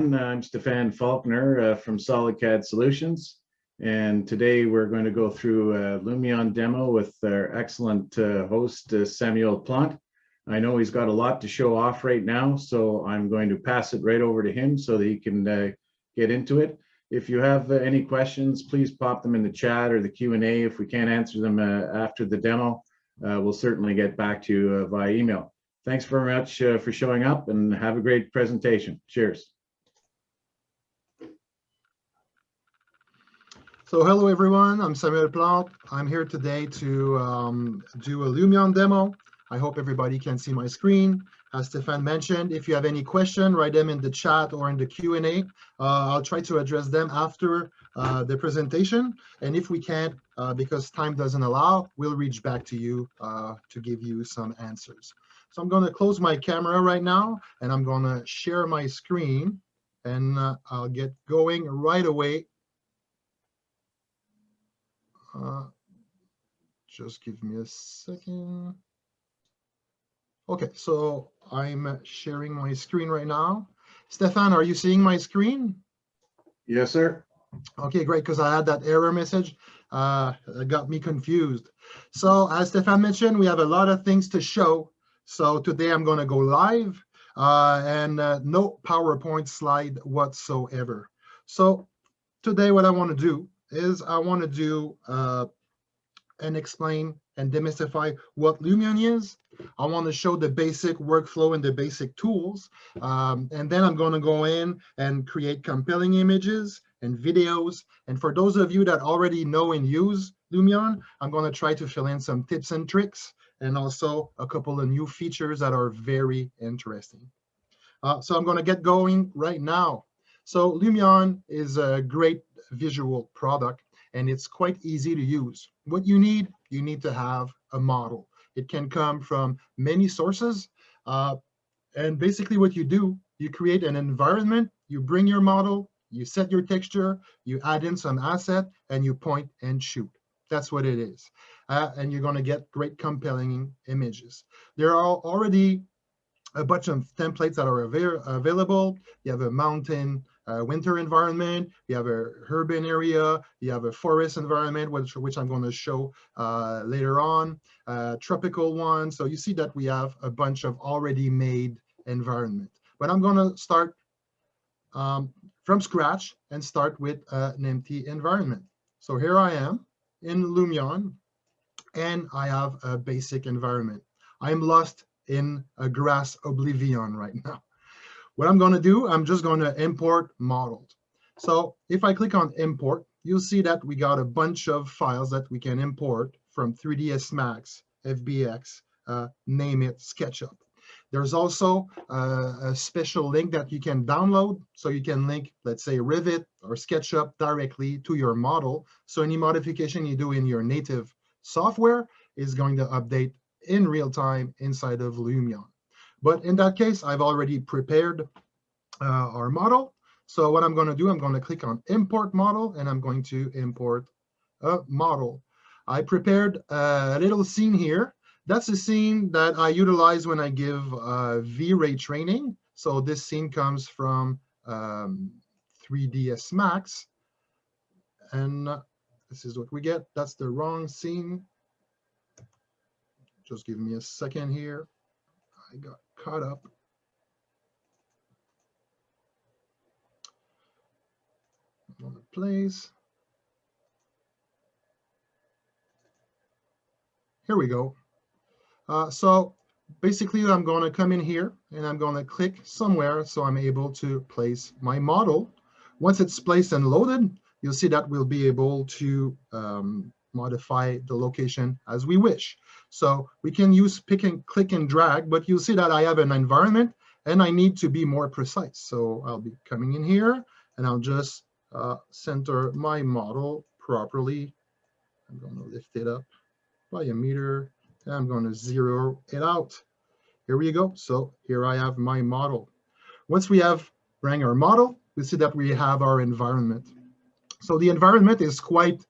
I'm Stephane Faulkner from SolidCAD Solutions, and today we're going to go through a Lumion demo with our excellent host, Samuel Plante. I know he's got a lot to show off right now, so I'm going to pass it right over to him so that he can get into it. If you have any questions, please pop them in the chat or the Q&A. If we can't answer them after the demo, we'll certainly get back to you via email. Thanks very much for showing up, and have a great presentation. Cheers. So hello everyone, I'm Samuel Plante. I'm here today to do a Lumion demo. I hope everybody can see my screen. As Stephane mentioned, if you have any question, write them in the chat or in the Q&A. I'll try to address them after the presentation. And if we can't, because time doesn't allow, we'll reach back to you to give you some answers. So I'm going to close my camera right now, and I'm going to share my screen, and I'll get going right away. Just give me a second. Okay, so I'm sharing my screen right now. Stephane, are you seeing my screen? Yes, sir. Okay, great, because I had that error message. It got me confused. So as Stephane mentioned, we have a lot of things to show. So today I'm going to go live and no PowerPoint slide whatsoever. So today what I want to do is I want to do and explain and demystify what Lumion is. I want to show the basic workflow and the basic tools. And then I'm going to go in and create compelling images and videos. And for those of you that already know and use Lumion, I'm going to try to fill in some tips and tricks and also a couple of new features that are very interesting. So I'm going to get going right now. So Lumion is a great visual product, and it's quite easy to use. What you need to have a model. It can come from many sources. And basically what you do, you create an environment, you bring your model, you set your texture, you add in some asset, and you point and shoot. That's what it is. And you're going to get great compelling images. There are already a bunch of templates that are available. You have a mountain winter environment, you have a urban area, you have a forest environment, which I'm going to show later on, tropical one. So you see that we have a bunch of already made environment. But I'm going to start from scratch and start with an empty environment. So here I am in Lumion, and I have a basic environment. I'm lost in a grass oblivion right now. What I'm going to do, I'm just going to import models. So if I click on import, you'll see that we got a bunch of files that we can import from 3ds Max, FBX, name it, SketchUp. There's also a special link that you can download, so you can link, let's say, Revit or SketchUp directly to your model. So any modification you do in your native software is going to update in real time inside of Lumion. But in that case, I've already prepared our model. So what I'm going to do, I'm going to click on import model, and I'm going to import a model. I prepared a little scene here. That's a scene that I utilize when I give V-Ray training. So this scene comes from 3ds Max. And this is what we get. That's the wrong scene. Just give me a second here. I got caught up. On the place. Here we go. So basically, I'm going to come in here, and I'm going to click somewhere so I'm able to place my model. Once it's placed and loaded, you'll see that we'll be able to modify the location as we wish. So we can use pick and click and drag, but you'll see that I have an environment and I need to be more precise. So I'll be coming in here, and I'll just center my model properly. I'm going to lift it up by a meter, and I'm going to zero it out. Here we go. So here I have my model. Once we have bring our model, we see that we have our environment. So the environment is quite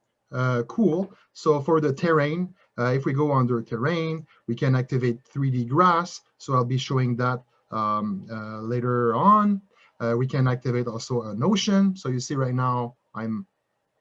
cool. So for the terrain, if we go under terrain, we can activate 3D grass. So I'll be showing that later on. We can activate also an ocean. So you see right now I'm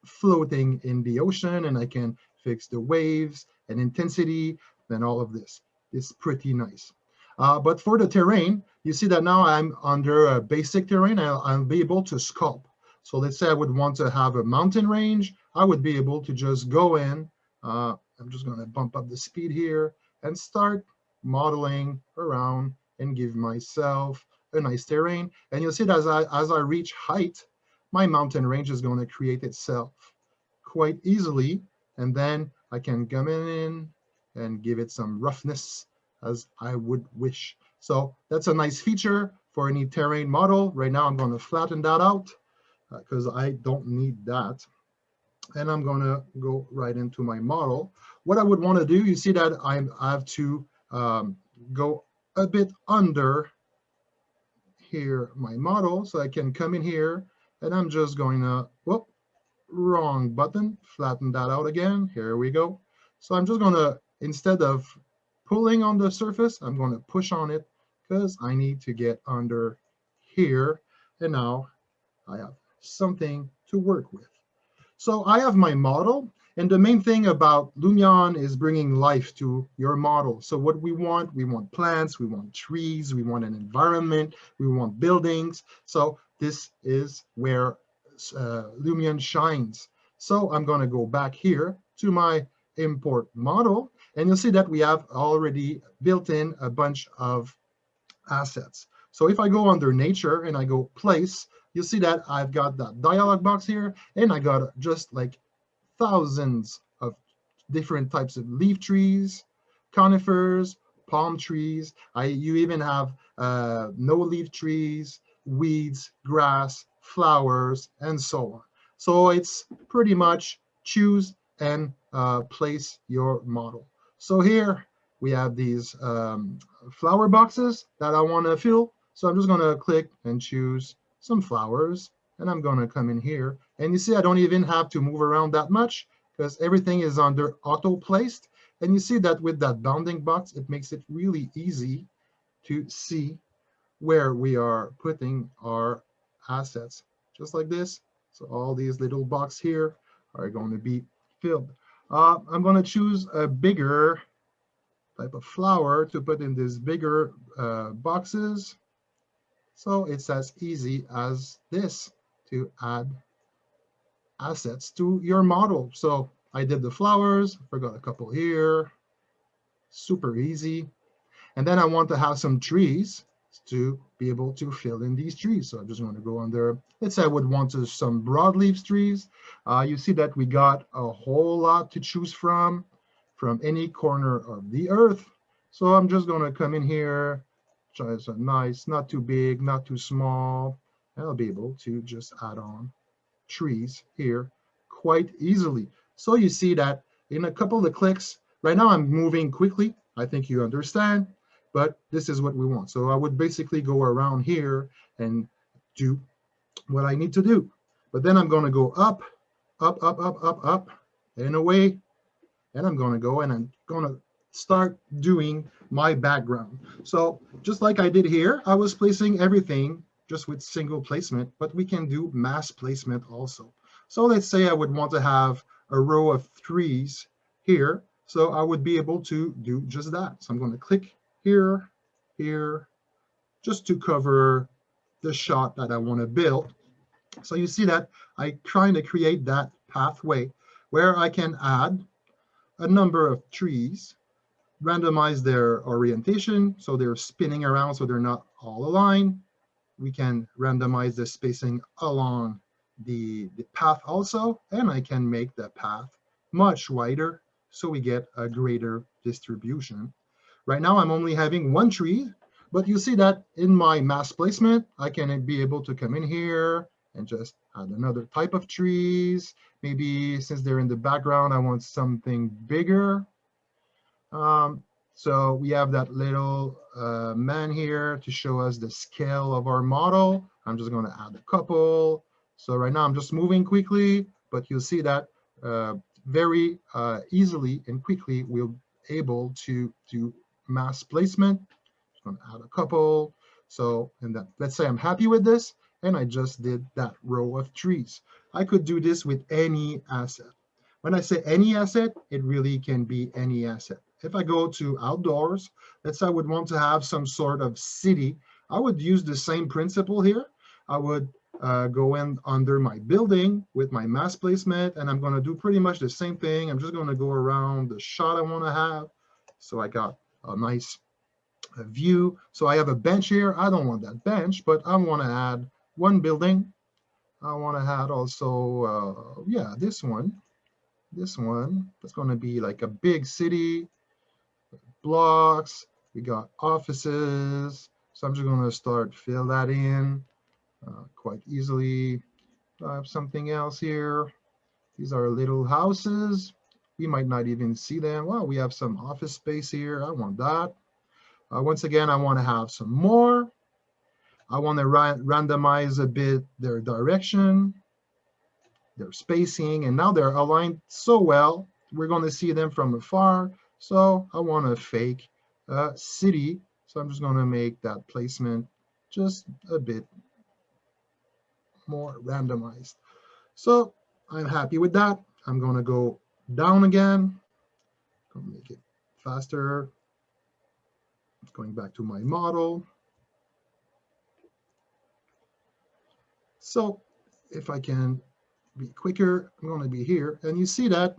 floating in the ocean, and I can fix the waves and intensity and all of this. It's pretty nice. But for the terrain, you see that now I'm under a basic terrain. I'll be able to sculpt. So let's say I would want to have a mountain range. I would be able to just go in. I'm just going to bump up the speed here and start modeling around and give myself a nice terrain. And you'll see that as I reach height, my mountain range is going to create itself quite easily. And then I can come in and give it some roughness as I would wish. So that's a nice feature for any terrain model. Right now, I'm going to flatten that out because I don't need that. And I'm going to go right into my model. What I would want to do, you see that I have to go a bit under here, my model, so I can come in here, and I'm just going to, whoop, wrong button, flatten that out again. Here we go. So I'm just going to, instead of pulling on the surface, I'm going to push on it because I need to get under here. And now I have something to work with. So I have my model, and the main thing about Lumion is bringing life to your model. So what we want plants, we want trees, we want an environment, we want buildings. So this is where Lumion shines. So I'm going to go back here to my import model, and you'll see that we have already built in a bunch of assets. So if I go under nature and I go place, you'll see that I've got that dialog box here, and I got just like thousands of different types of leaf trees, conifers, palm trees. You even have no leaf trees, weeds, grass, flowers, and so on. So it's pretty much choose and place your model. So here we have these flower boxes that I want to fill. So I'm just going to click and choose some flowers, and I'm going to come in here. And you see I don't even have to move around that much because everything is under auto placed. And you see that with that bounding box, it makes it really easy to see where we are putting our assets, just like this. So all these little boxes here are going to be filled. I'm going to choose a bigger type of flower to put in these bigger boxes. So it's as easy as this to add assets to your model. So I did the flowers, forgot a couple here, super easy. And then I want to have some trees to be able to fill in these trees. So I'm just going to go under, let's say I would want some broadleaf trees. You see that we got a whole lot to choose from any corner of the earth. So I'm just going to come in here, try some nice, not too big, not too small, and I'll be able to just add on trees here quite easily. So you see that in a couple of clicks, right now I'm moving quickly. I think you understand, but this is what we want. So I would basically go around here and do what I need to do. But then I'm going to go up, up, up, up, up, up, and away. And I'm going to go and I'm going to start doing my background. So just like I did here, I was placing everything just with single placement, but we can do mass placement also. So let's say I would want to have a row of trees here. So I would be able to do just that. So I'm going to click here, here, just to cover the shot that I want to build. So you see that I'm trying to create that pathway where I can add a number of trees, randomize their orientation, so they're spinning around so they're not all aligned. We can randomize the spacing along the path also, and I can make the path much wider so we get a greater distribution. Right now I'm only having one tree, but you see that in my mass placement, I can be able to come in here and just add another type of trees. Maybe since they're in the background, I want something bigger. So we have that little man here to show us the scale of our model. I'm just going to add a couple. So right now I'm just moving quickly, but you'll see that very easily and quickly we'll be able to do mass placement. Just going to add a couple. So and then let's say I'm happy with this. and I just did that row of trees. I could do this with any asset. When I say any asset, it really can be any asset. If I go to outdoors, let's say I would want to have some sort of city, I would use the same principle here. I would go in under my building with my mask placement, and I'm going to do pretty much the same thing. I'm just going to go around the shot I want to have. So I got a nice view. So I have a bench here. I don't want that bench, but I want to add one building. I want to add also, yeah, this one. This one, that's going to be like a big city, blocks. We got offices. So I'm just going to start fill that in quite easily. I have something else here. These are little houses. We might not even see them. Well, we have some office space here. I want that. Once again, I want to have some more. I want to randomize a bit their direction, their spacing, and now they're aligned so well, we're going to see them from afar. So I want to fake city. So I'm just going to make that placement just a bit more randomized. So I'm happy with that. I'm going to go down again. Going to make it faster. Going back to my model. So if I can be quicker, I'm going to be here. And you see that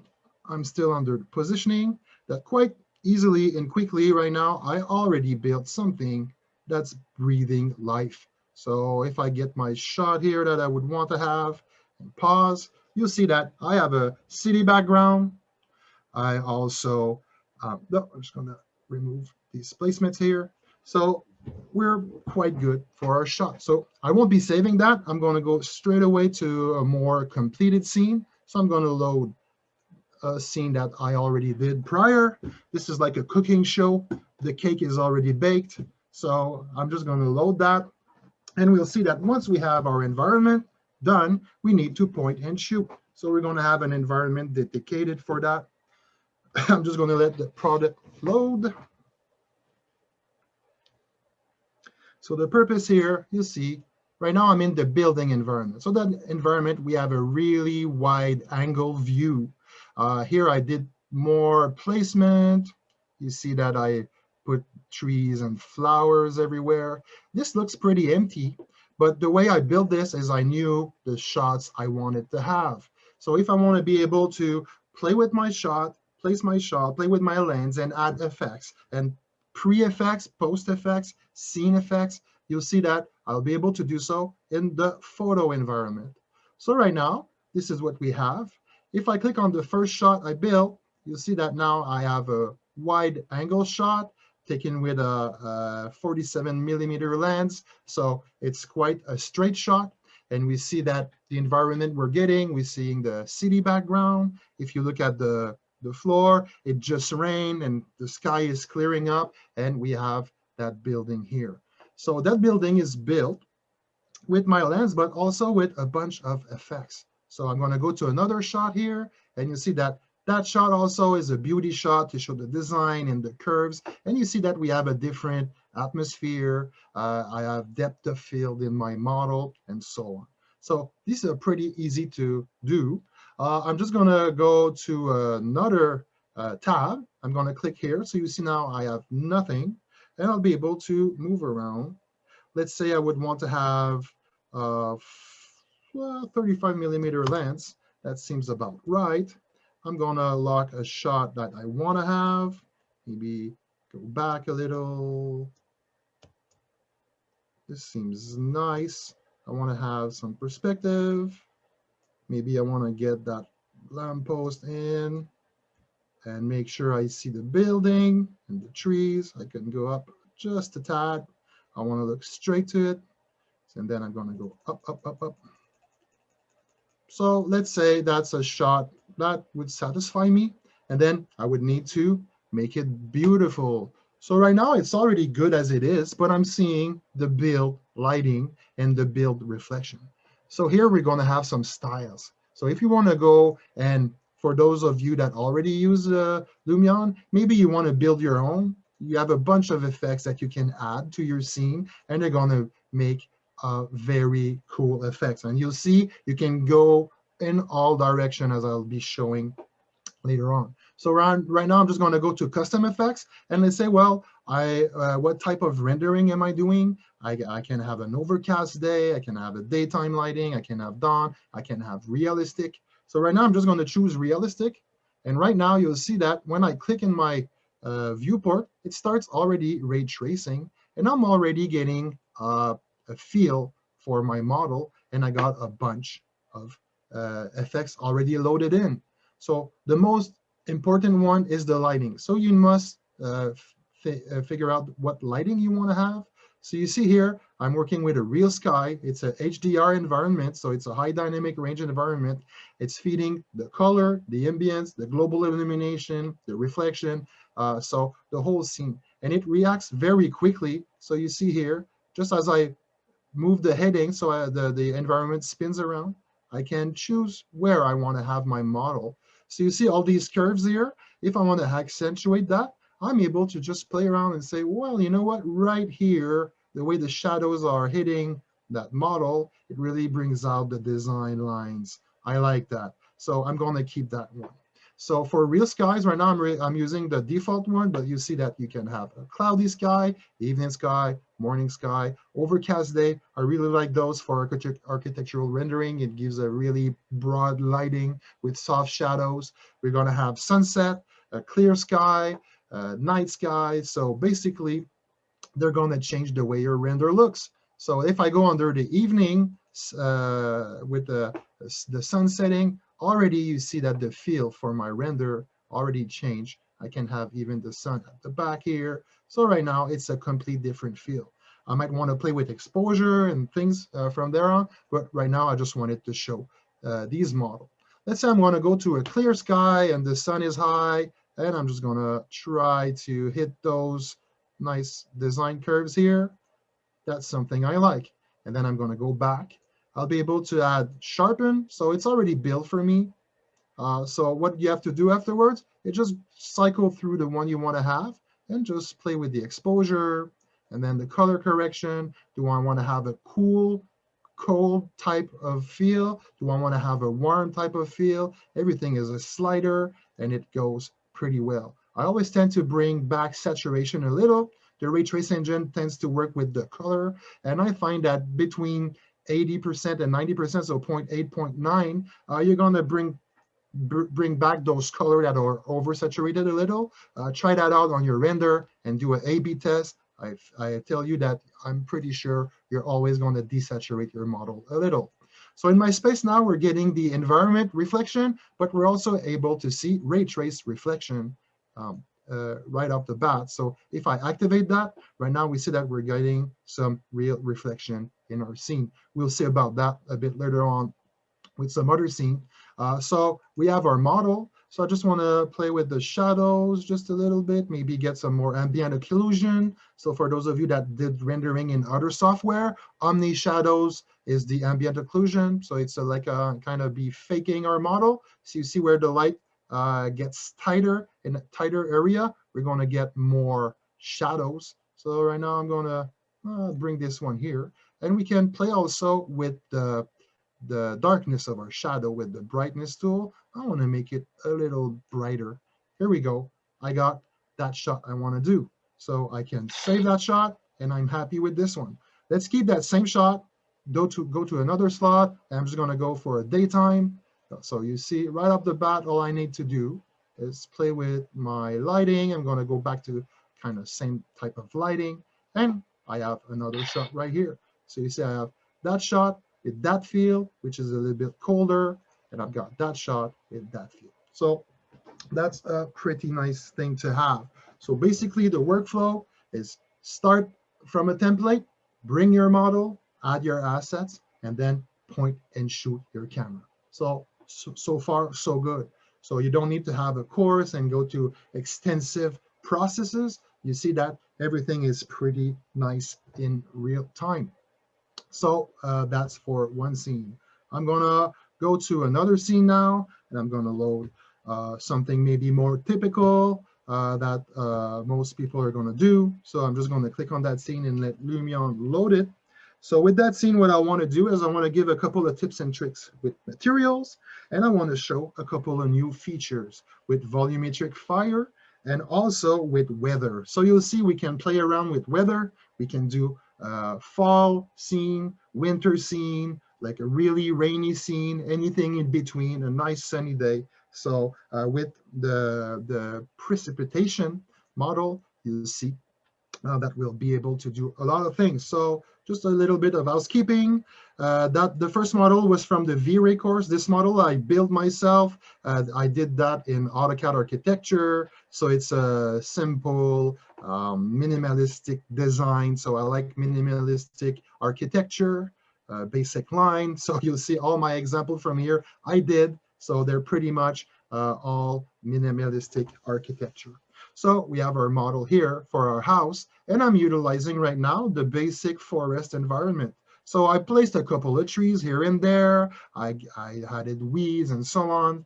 I'm still under positioning that quite easily and quickly right now. I already built something that's breathing life. So if I get my shot here that I would want to have and pause, you'll see that I have a city background. I also, no, I'm just going to remove these placements here. So we're quite good for our shot. So I won't be saving that. I'm going to go straight away to a more completed scene. So I'm going to load a scene that I already did prior. This is like a cooking show. The cake is already baked. So I'm just going to load that. And we'll see that once we have our environment done, we need to point and shoot. So we're going to have an environment dedicated for that. I'm just going to let the product load. So the purpose here, you see, right now I'm in the building environment. So that environment, we have a really wide angle view. Here I did more placement. You see that I put trees and flowers everywhere. This looks pretty empty, but the way I built this is I knew the shots I wanted to have. So if I want to be able to play with my shot, place my shot, play with my lens and add effects and pre-effects, post-effects, scene effects, you'll see that I'll be able to do so in the photo environment. So right now, this is what we have. If I click on the first shot I built, you'll see that now I have a wide angle shot taken with a 47mm lens. So it's quite a straight shot. And we see that the environment we're getting, we're seeing the city background. If you look at the floor, it just rained and the sky is clearing up and we have that building here. So that building is built with my lens, but also with a bunch of effects. So I'm going to go to another shot here and you see that that shot also is a beauty shot to show the design and the curves. And you see that we have a different atmosphere. I have depth of field in my model and so on. So these are pretty easy to do. I'm just going to go to another tab. I'm going to click here. So you see now I have nothing and I'll be able to move around. Let's say I would want to have 35mm lens. That seems about right. I'm going to lock a shot that I want to have. Maybe go back a little. This seems nice. I want to have some perspective. Maybe I want to get that lamppost in and make sure I see the building and the trees. I can go up just a tad. I want to look straight to it. And then I'm going to go up, up, up, up. So let's say that's a shot that would satisfy me. And then I would need to make it beautiful. So right now it's already good as it is, but I'm seeing the build lighting and the build reflection. So here we're going to have some styles. So if you want to go, and for those of you that already use Lumion, maybe you want to build your own. You have a bunch of effects that you can add to your scene, and they're going to make very cool effects. And you'll see you can go in all direction, as I'll be showing later on. So right now, I'm just going to go to custom effects, and let's say, well, what type of rendering am I doing? I can have an overcast day, I can have a daytime lighting, I can have dawn, I can have realistic. So right now, I'm just going to choose realistic. And right now, you'll see that when I click in my viewport, it starts already ray tracing, and I'm already getting a feel for my model, and I got a bunch of effects already loaded in. So the most important one is the lighting. So you must figure out what lighting you want to have. So you see here, I'm working with a real sky. It's a HDR environment, so it's a high dynamic range environment. It's feeding the color, the ambience, the global illumination, the reflection, so the whole scene. And it reacts very quickly. So you see here, just as I move the heading, so the environment spins around, I can choose where I want to have my model. So you see all these curves here. If I want to accentuate that, I'm able to just play around and say, well, you know what, right here, the way the shadows are hitting that model, it really brings out the design lines. I like that. So I'm going to keep that one. So for real skies, right now I'm using the default one, but you see that you can have a cloudy sky, evening sky, morning sky, overcast day. I really like those for architectural rendering. It gives a really broad lighting with soft shadows. We're going to have sunset, a clear sky, night sky. So basically, they're going to change the way your render looks. So if I go under the evening with the sun setting, already you see that the feel for my render already changed. I can have even the sun at the back here. So right now, it's a complete different feel. I might want to play with exposure and things from there on, but right now I just wanted to show these models. Let's say I'm going to go to a clear sky and the sun is high, and I'm just going to try to hit those nice design curves here. That's something I like. And then I'm going to go back. I'll be able to add sharpen, so it's already built for me. So what you have to do afterwards is just cycle through the one you want to have and just play with the exposure and then the color correction. Do I want to have a cool, cold type of feel? Do I want to have a warm type of feel? Everything is a slider and it goes pretty well. I always tend to bring back saturation a little. The ray trace engine tends to work with the color, and I find that between 80% and 90%, so 0.8, 0.9, you're going to bring back those colors that are oversaturated a little. Try that out on your render and do an A/B test. I tell you that I'm pretty sure you're always going to desaturate your model a little. So in my space now, we're getting the environment reflection, but we're also able to see ray trace reflection right off the bat. So if I activate that, right now we see that we're getting some real reflection in our scene. We'll see about that a bit later on with some other scene. So we have our model. So I just want to play with the shadows just a little bit, maybe get some more ambient occlusion. So for those of you that did rendering in other software, Omni Shadows is the ambient occlusion. So it's like a kind of be faking our model. So you see where the light gets tighter in a tighter area, we're going to get more shadows. So right now I'm going to bring this one here. And we can play also with the darkness of our shadow with the brightness tool. I want to make it a little brighter. Here we go. I got that shot I want to do. So I can save that shot, and I'm happy with this one. Let's keep that same shot, go to another slot, and I'm just going to go for a daytime. So you see right off the bat, all I need to do is play with my lighting. I'm going to go back to kind of same type of lighting, and I have another shot right here. So you see I have that shot with that field, which is a little bit colder, and I've got that shot with that field. So that's a pretty nice thing to have. So basically the workflow is start from a template, bring your model, add your assets, and then point and shoot your camera. So far, so good. So you don't need to have a course and go to extensive processes. You see that everything is pretty nice in real time. So that's for one scene. I'm going to go to another scene now, and I'm going to load something maybe more typical that most people are going to do. So I'm just going to click on that scene and let Lumion load it. So with that scene, what I want to do is I want to give a couple of tips and tricks with materials, and I want to show a couple of new features with volumetric fire and also with weather. So you'll see we can play around with weather. We can do fall scene, winter scene, like a really rainy scene, anything in between, a nice sunny day. So with the precipitation model, you'll see that we'll be able to do a lot of things. So just a little bit of housekeeping. That the first model was from the V-Ray course. This model I built myself. I did that in AutoCAD architecture. So it's a simple, minimalistic design. So I like minimalistic architecture, basic line. So you'll see all my examples from here I did. So they're pretty much all minimalistic architecture. So we have our model here for our house, and I'm utilizing right now the basic forest environment. So I placed a couple of trees here and there. I added weeds and so on.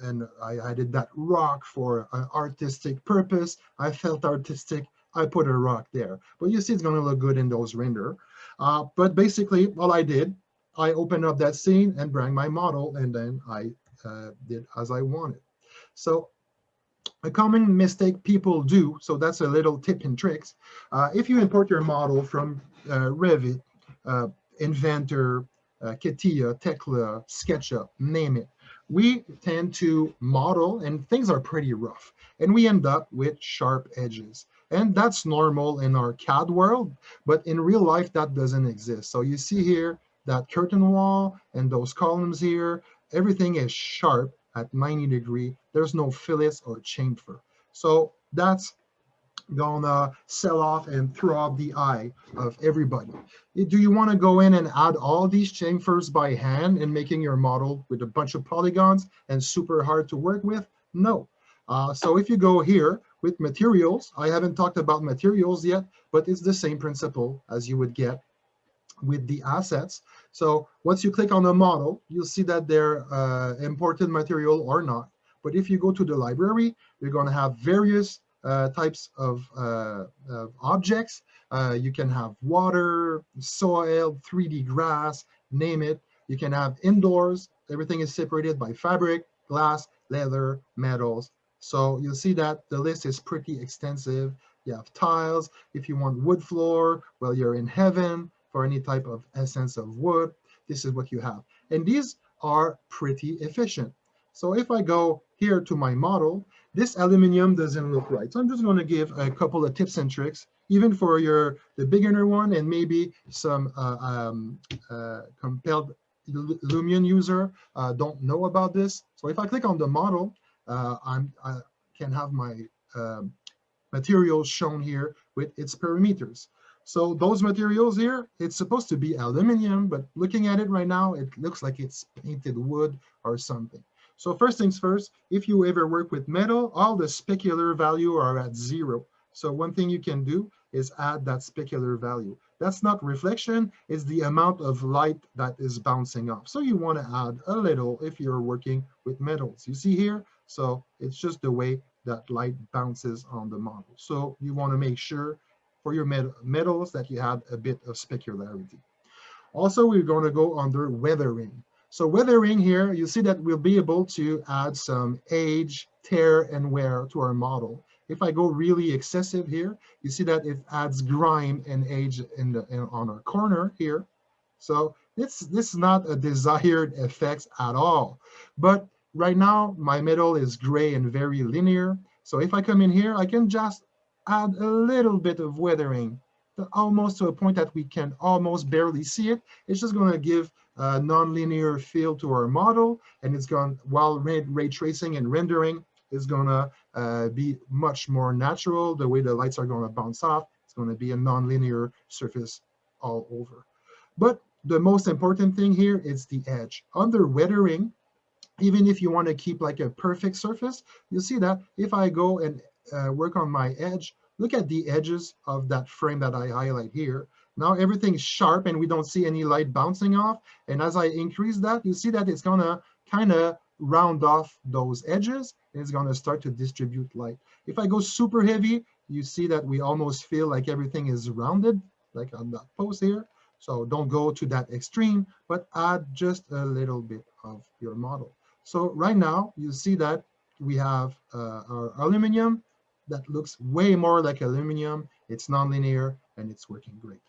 And I added that rock for an artistic purpose. I felt artistic. I put a rock there. But you see it's going to look good in those render. But basically, all I did, I opened up that scene and brought my model, and then I did as I wanted. So a common mistake people do, so that's a little tip and tricks. If you import your model from Revit, Inventor, CATIA, Tekla, SketchUp, name it, we tend to model and things are pretty rough, and we end up with sharp edges. And that's normal in our CAD world, but in real life that doesn't exist. So you see here that curtain wall and those columns here, everything is sharp at 90 degrees. There's no fillets or chamfer. So that's gonna sell off and throw off the eye of everybody. Do you want to go in and add all these chamfers by hand and making your model with a bunch of polygons and super hard to work with? No. So if you go here with materials, I haven't talked about materials yet, but it's the same principle as you would get with the assets. So once you click on the model, you'll see that they're imported material or not. But if you go to the library, you're going to have various types of objects. You can have water, soil, 3D grass, name it. You can have indoors. Everything is separated by fabric, glass, leather, metals. So you'll see that the list is pretty extensive. You have tiles. If you want wood floor, well, you're in heaven. For any type of essence of wood, this is what you have. And these are pretty efficient. So if I go here to my model, this aluminum doesn't look right. So I'm just going to give a couple of tips and tricks, even for the beginner one and maybe some compelled Lumion user don't know about this. So if I click on the model, I can have my materials shown here with its parameters. So those materials here, it's supposed to be aluminum, but looking at it right now, it looks like it's painted wood or something. So first things first, if you ever work with metal, all the specular value are at 0. So one thing you can do is add that specular value. That's not reflection, it's the amount of light that is bouncing off. So you want to add a little if you're working with metals. You see here? So it's just the way that light bounces on the model. So you want to make sure for your metals that you have a bit of specularity. Also, we're going to go under weathering. So weathering here, you see that we'll be able to add some age, tear, and wear to our model. If I go really excessive here, you see that it adds grime and age on our corner here. So this is not a desired effect at all. But right now, my metal is gray and very linear. So if I come in here, I can just add a little bit of weathering, almost to a point that we can almost barely see it. It's just going to give a non-linear feel to our model, and it's going, while ray tracing and rendering is going to be much more natural. The way the lights are going to bounce off, it's going to be a non-linear surface all over. But the most important thing here is the edge. Under weathering, even if you want to keep like a perfect surface, you see that if I go and work on my edge, look at the edges of that frame that I highlight here. Now everything's sharp and we don't see any light bouncing off. And as I increase that, you see that it's gonna kind of round off those edges. And it's gonna start to distribute light. If I go super heavy, you see that we almost feel like everything is rounded, like on that post here. So don't go to that extreme, but add just a little bit of your model. So right now, you see that we have our aluminum that looks way more like aluminum. It's nonlinear, and it's working great.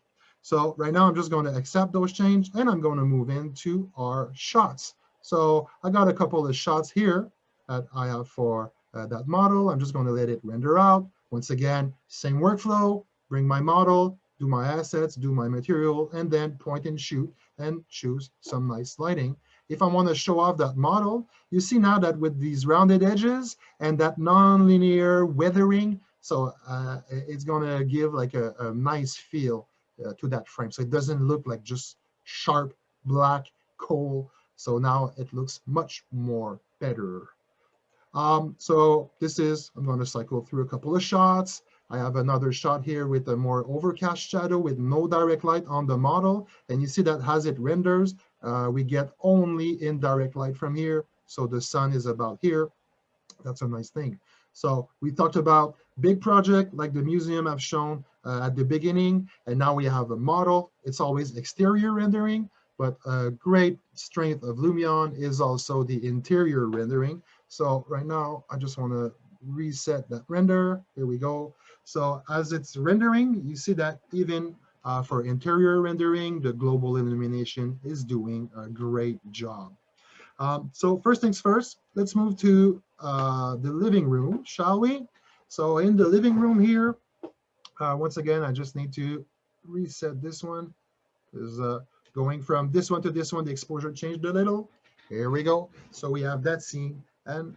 So right now, I'm just going to accept those changes, and I'm going to move into our shots. So I got a couple of shots here that I have for that model. I'm just going to let it render out. Once again, same workflow, bring my model, do my assets, do my material, and then point and shoot and choose some nice lighting. If I want to show off that model, you see now that with these rounded edges and that non-linear weathering, so it's going to give like a nice feel to that frame. So it doesn't look like just sharp black coal. So now it looks much more better. So this is, I'm going to cycle through a couple of shots. I have another shot here with a more overcast shadow with no direct light on the model. And you see that as it renders, we get only indirect light from here. So the sun is about here. That's a nice thing. So we talked about big project like the museum I've shown at the beginning. And now we have a model. It's always exterior rendering, but a great strength of Lumion is also the interior rendering. So right now, I just want to reset that render. Here we go. So as it's rendering, you see that even for interior rendering, the global illumination is doing a great job. So first things first, let's move to the living room, shall we? So in the living room here, once again, I just need to reset this one. Because going from this one to this one, the exposure changed a little. Here we go. So we have that scene, and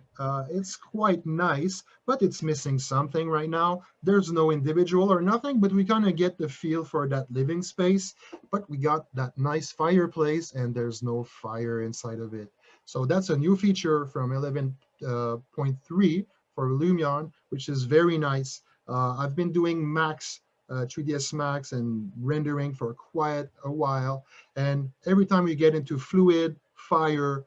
it's quite nice, but it's missing something right now. There's no individual or nothing, but we kind of get the feel for that living space. But we got that nice fireplace, and there's no fire inside of it. So that's a new feature from 11.3 for Lumion, which is very nice. I've been doing Max 3ds Max and rendering for quite a while. And every time we get into fluid, fire,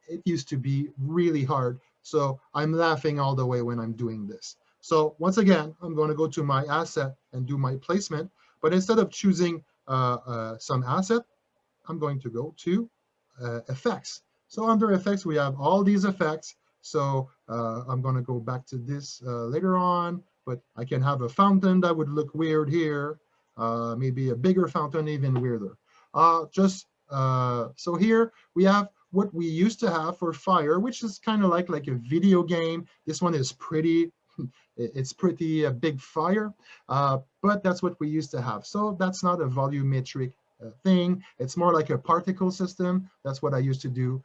it used to be really hard. So I'm laughing all the way when I'm doing this. So once again, I'm going to go to my asset and do my placement. But instead of choosing some asset, I'm going to go to effects. So under effects, we have all these effects. So I'm going to go back to this later on. But I can have a fountain that would look weird here, maybe a bigger fountain, even weirder. So here we have what we used to have for fire, which is kind of like a video game. This one is pretty, it's pretty big fire, but that's what we used to have. So that's not a volumetric thing. It's more like a particle system. That's what I used to do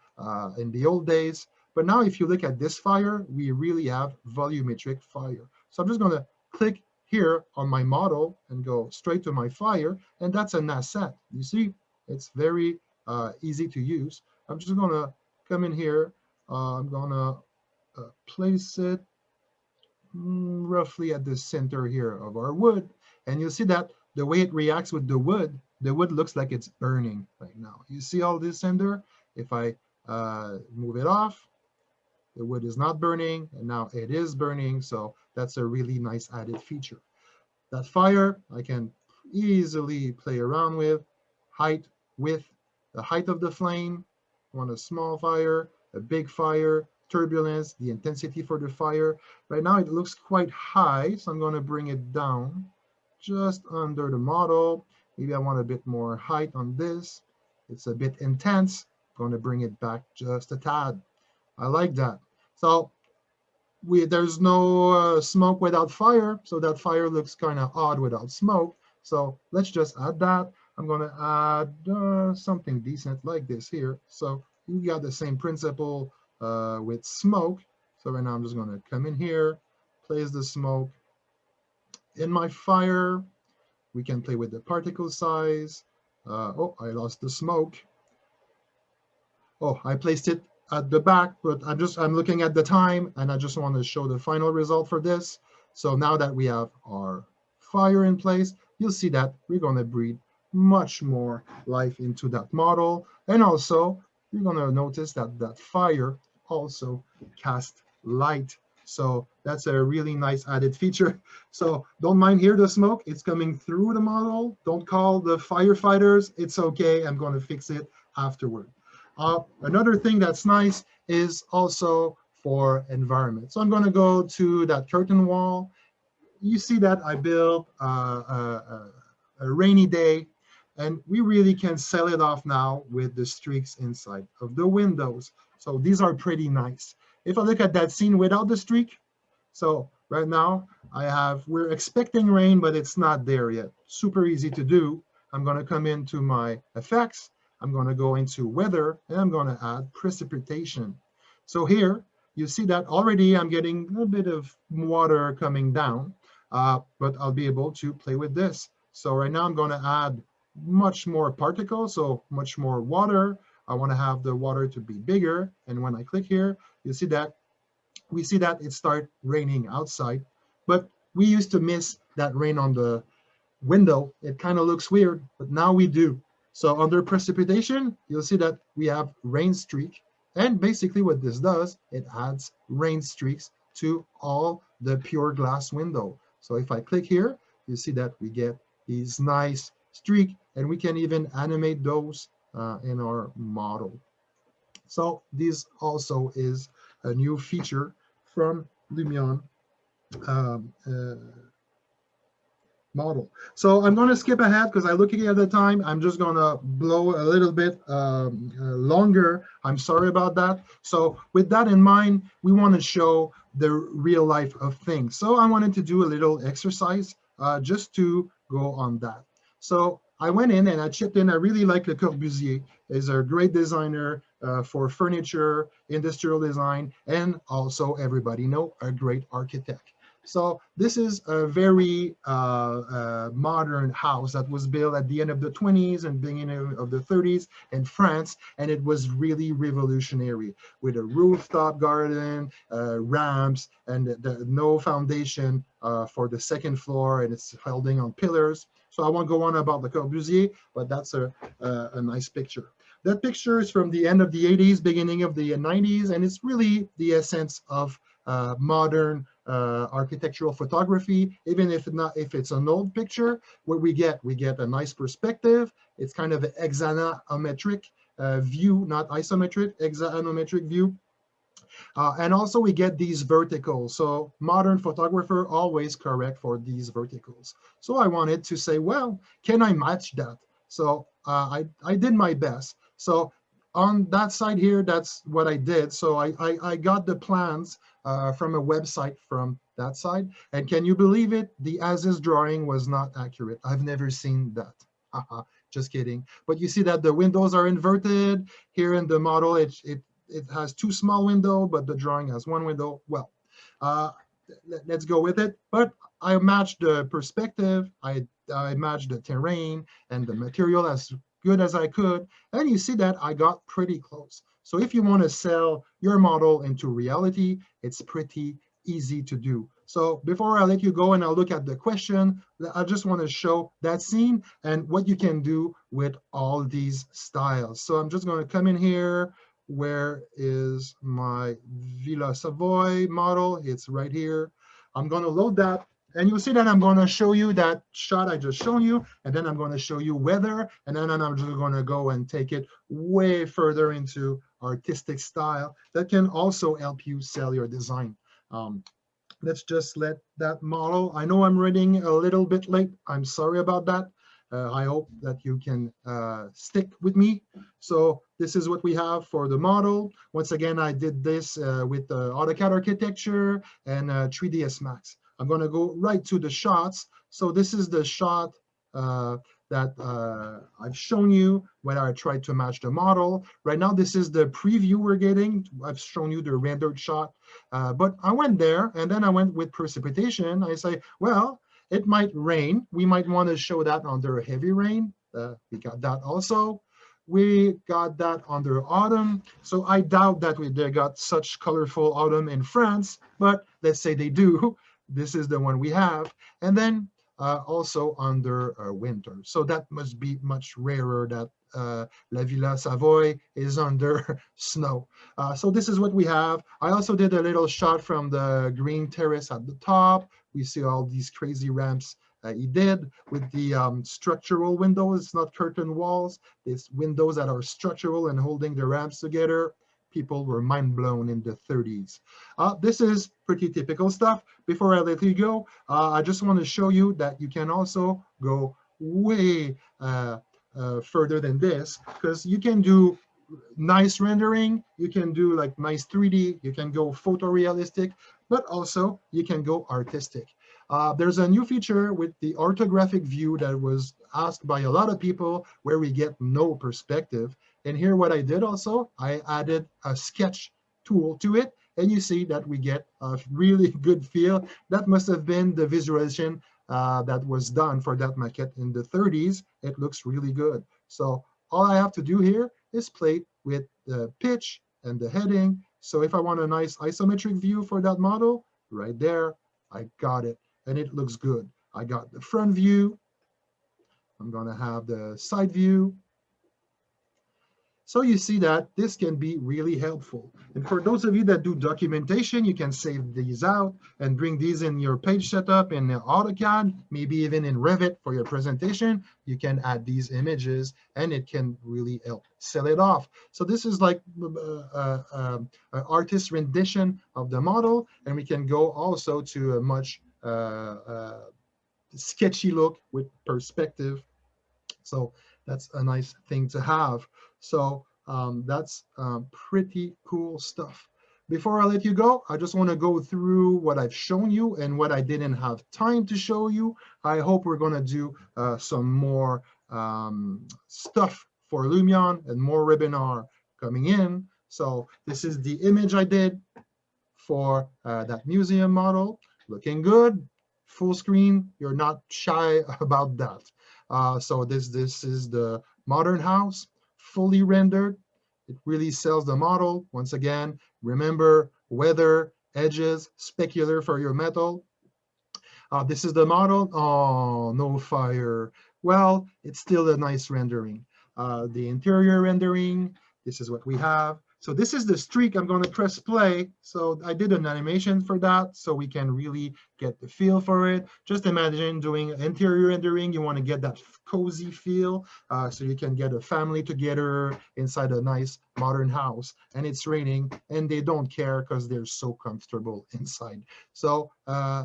in the old days. But now if you look at this fire, we really have volumetric fire. So I'm just going to click here on my model and go straight to my fire, and that's an asset. You see, it's very easy to use. I'm just going to come in here. I'm going to place it roughly at the center here of our wood, and you'll see that the way it reacts with the wood looks like it's burning right now. You see all this in there? If I move it off, the wood is not burning, and now it is burning, so that's a really nice added feature. That fire, I can easily play around with. Height, width, the height of the flame. I want a small fire, a big fire, turbulence, the intensity for the fire. Right now it looks quite high, so I'm going to bring it down just under the model. Maybe I want a bit more height on this. It's a bit intense. I'm going to bring it back just a tad. I like that. So there's no smoke without fire, so that fire looks kind of odd without smoke. So let's just add that. I'm going to add something decent like this here. So you got the same principle with smoke. So right now I'm just going to come in here, place the smoke in my fire. We can play with the particle size. Oh, I lost the smoke. Oh, I placed it at the back, but I'm looking at the time, and I just want to show the final result for this. So now that we have our fire in place, you'll see that we're going to breathe much more life into that model. And also, you're going to notice that that fire also casts light. So that's a really nice added feature. So don't mind here the smoke. It's coming through the model. Don't call the firefighters. It's okay. I'm going to fix it afterward. Another thing that's nice is also for environment. So I'm going to go to that curtain wall. You see that I built a rainy day, and we really can sell it off now with the streaks inside of the windows. So these are pretty nice. If I look at that scene without the streak, so right now we're expecting rain, but it's not there yet. Super easy to do. I'm going to come into my effects. I'm going to go into weather, and I'm going to add precipitation. So here you see that already I'm getting a bit of water coming down, but I'll be able to play with this. So right now I'm going to add much more particles, so much more water. I want to have the water to be bigger. And when I click here, you see that we see that it starts raining outside, but we used to miss that rain on the window. It kind of looks weird, but now we do. So under precipitation, you'll see that we have rain streak. And basically what this does, it adds rain streaks to all the pure glass window. So if I click here, you see that we get these nice streak, and we can even animate those in our model. So this also is a new feature from Lumion model. So I'm going to skip ahead because I'm looking at the time. I'm just going to blow a little bit longer. I'm sorry about that. So with that in mind, we want to show the real life of things. So I wanted to do a little exercise just to go on that. So I went in and I chipped in. I really like Le Corbusier. He's a great designer for furniture, industrial design, and also, everybody know, a great architect. So this is a very modern house that was built at the end of the 20s and beginning of the 30s in France, and it was really revolutionary with a rooftop garden, ramps, and no foundation for the second floor, and it's holding on pillars. So I won't go on about Le Corbusier, but that's a nice picture. That picture is from the end of the 80s, beginning of the 90s, and it's really the essence of modern architectural photography. Even if it's an old picture, what we get a nice perspective. It's kind of an hexanometric view, not isometric, hexanometric view. And also we get these verticals. So modern photographer always correct for these verticals. So I wanted to say, well, can I match that? So I did my best. So on that side here, that's what I did. So I got the plans from a website from that side. And can you believe it? The as-is drawing was not accurate. I've never seen that. Just kidding. But you see that the windows are inverted. Here in the model, it has two small windows, but the drawing has one window. Well, let's go with it. But I matched the perspective. I matched the terrain and the material as good as I could. And you see that I got pretty close. So if you want to sell your model into reality, it's pretty easy to do. So before I let you go and I'll look at the question, I just want to show that scene and what you can do with all these styles. So I'm just going to come in here. Where is my Villa Savoy model? It's right here. I'm going to load that. And you'll see that I'm going to show you that shot I just shown you, and then I'm going to show you weather, and then I'm just going to go and take it way further into artistic style that can also help you sell your design. Let's just let that model. I know I'm running a little bit late. I'm sorry about that. I hope that you can stick with me. So this is what we have for the model. Once again, I did this with AutoCAD Architecture and 3ds Max. I'm going to go right to the shots. So this is the shot that I've shown you when I tried to match the model. Right now, this is the preview we're getting. I've shown you the rendered shot. But I went there, and then I went with precipitation. I say, well, it might rain. We might want to show that under heavy rain. We got that also. We got that under autumn. So I doubt that they got such colorful autumn in France, but let's say they do. This is the one we have. And then also under winter. So that must be much rarer that La Villa Savoy is under snow. So this is what we have. I also did a little shot from the green terrace at the top. We see all these crazy ramps he did with the structural windows. It's not curtain walls. It's windows that are structural and holding the ramps together. People were mind blown in the 30s. This is pretty typical stuff. Before I let you go, I just want to show you that you can also go way further than this, because you can do nice rendering, you can do like nice 3D, you can go photorealistic, but also you can go artistic. There's a new feature with the orthographic view that was asked by a lot of people where we get no perspective. And here what I did also, I added a sketch tool to it, and you see that we get a really good feel. That must have been the visualization that was done for that maquette in the 30s. It looks really good. So all I have to do here is play with the pitch and the heading. So if I want a nice isometric view for that model, right there, I got it, and it looks good. I got the front view. I'm gonna have the side view. So you see that this can be really helpful. And for those of you that do documentation, you can save these out and bring these in your page setup in AutoCAD, maybe even in Revit for your presentation. You can add these images, and it can really help sell it off. So this is like an artist rendition of the model, and we can go also to a much sketchy look with perspective. So that's a nice thing to have. So that's pretty cool stuff. Before I let you go, I just want to go through what I've shown you and what I didn't have time to show you. I hope we're going to do some more stuff for Lumion and more webinar coming in. So this is the image I did for that museum model. Looking good, full screen. You're not shy about that. So this is the modern house, fully rendered. It really sells the model. Once again, remember weather, edges, specular for your metal. This is the model. Oh, no fire. Well, it's still a nice rendering. The interior rendering, this is what we have. So this is the streak. I'm going to press play. So I did an animation for that so we can really get the feel for it. Just imagine doing interior rendering. You want to get that cozy feel so you can get a family together inside a nice modern house. And it's raining, and they don't care because they're so comfortable inside. So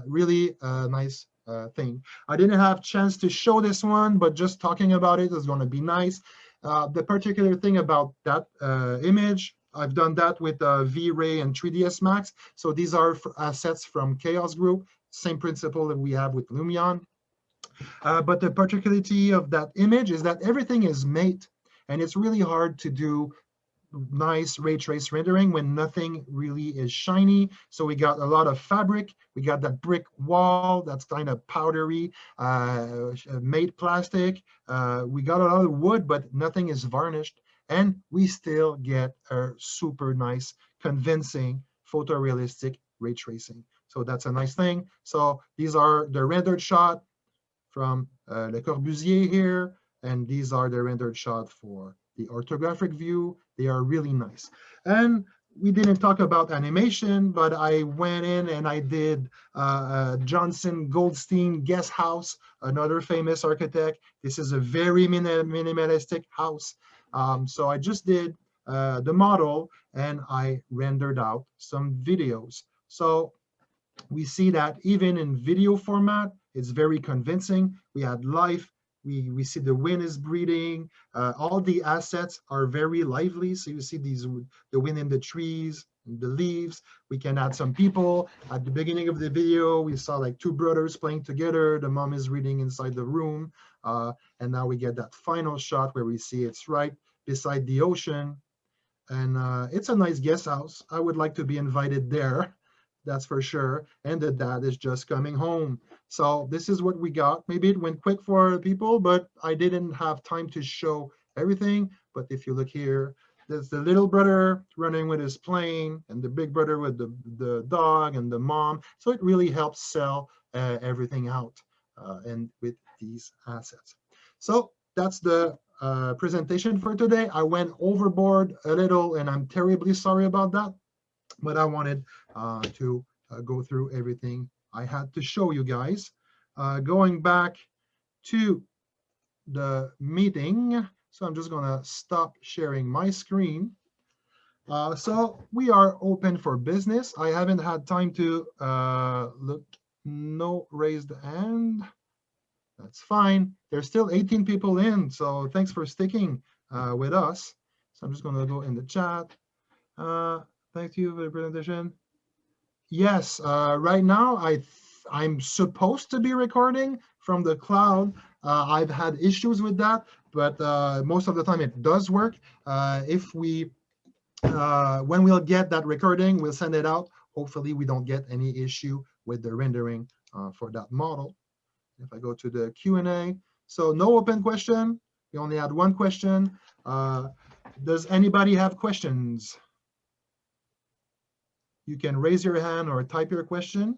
really nice thing. I didn't have a chance to show this one, but just talking about it is going to be nice. The particular thing about that image, I've done that with V-Ray and 3ds Max. So these are assets from Chaos Group, same principle that we have with Lumion. But the particularity of that image is that everything is mate, and it's really hard to do nice ray trace rendering when nothing really is shiny. So we got a lot of fabric. We got that brick wall that's kind of powdery, made plastic. We got a lot of wood, but nothing is varnished. And we still get a super nice, convincing, photorealistic ray tracing. So that's a nice thing. So these are the rendered shot from Le Corbusier here, and these are the rendered shot for the orthographic view. They are really nice. And we didn't talk about animation, but I went in and I did Johnson Goldstein Guest House, another famous architect. This is a very minimalistic house. So I just did the model, and I rendered out some videos. So we see that even in video format, it's very convincing. We had life. We see the wind is breathing. All the assets are very lively. So you see the wind in the trees, the leaves. We can add some people. At the beginning of the video, we saw like two brothers playing together. The mom is reading inside the room. And now we get that final shot where we see it's right beside the ocean. And it's a nice guest house. I would like to be invited there. That's for sure. And the dad is just coming home. So this is what we got. Maybe it went quick for people, but I didn't have time to show everything. But if you look here, there's the little brother running with his plane, and the big brother with the dog and the mom. So it really helps sell everything out and with these assets. So that's the presentation for today. I went overboard a little, and I'm terribly sorry about that. But I wanted to go through everything I had to show you guys. Going back to the meeting. So I'm just gonna stop sharing my screen. So we are open for business. I haven't had time to look. No raised hand. That's fine. There's still 18 people in, so thanks for sticking with us. So I'm just gonna go in the chat. Thank you for the presentation. Yes, right now I'm supposed to be recording from the cloud. I've had issues with that, but most of the time it does work. When we'll get that recording, we'll send it out. Hopefully we don't get any issue with the rendering for that model. If I go to the Q&A, so no open question. We only had one question. Does anybody have questions? You can raise your hand or type your question.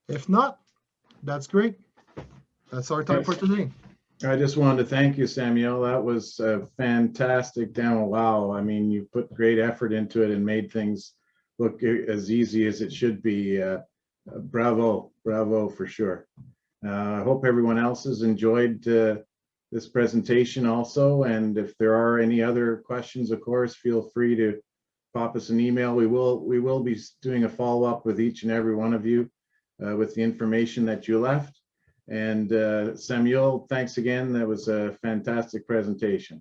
If not, that's great. That's our time for today. I just wanted to thank you, Samuel. That was a fantastic demo. Wow. I mean, you put great effort into it and made things look as easy as it should be. Bravo, bravo for sure. I hope everyone else has enjoyed this presentation also. And if there are any other questions, of course, feel free to pop us an email. We will be doing a follow-up with each and every one of you with the information that you left. And Samuel, thanks again. That was a fantastic presentation.